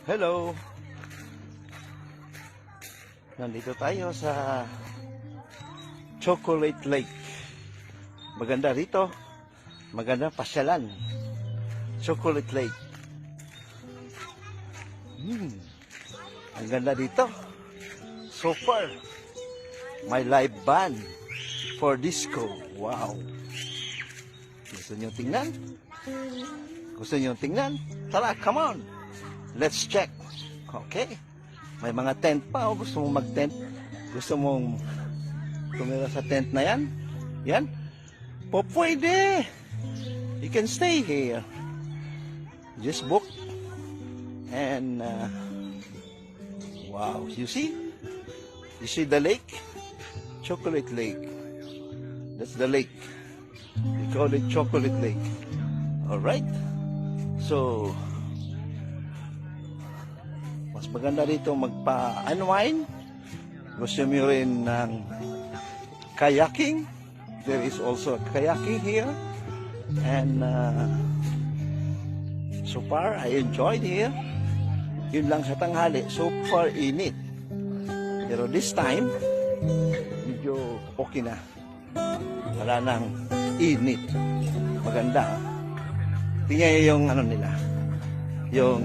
Hello! Nandito tayo sa Chocolate Lake. Maganda rito. Maganda pasyalan. Chocolate Lake. Ang ganda dito. So far, may live band for disco. Wow! Gusto nyo tingnan? Gusto nyo tingnan? Tara, come on! Let's check. Okay. May mga tent pa. O gusto mong mag-tent? Gusto mong tumira sa tent na yan? Yan? Po, pwede. You can stay here. Just book. And, wow. You see? You see the lake? Chocolate Lake. That's the lake. We call it Chocolate Lake. Alright? So, mas maganda rito magpa-unwind. Gusto nyo rin ng kayaking. There is also kayaking here. And so far, I enjoyed here. Yun lang sa tanghali. So far, init. Pero this time, medyo okay na. Wala nang init. Maganda. Tingnan yung ano nila. Yung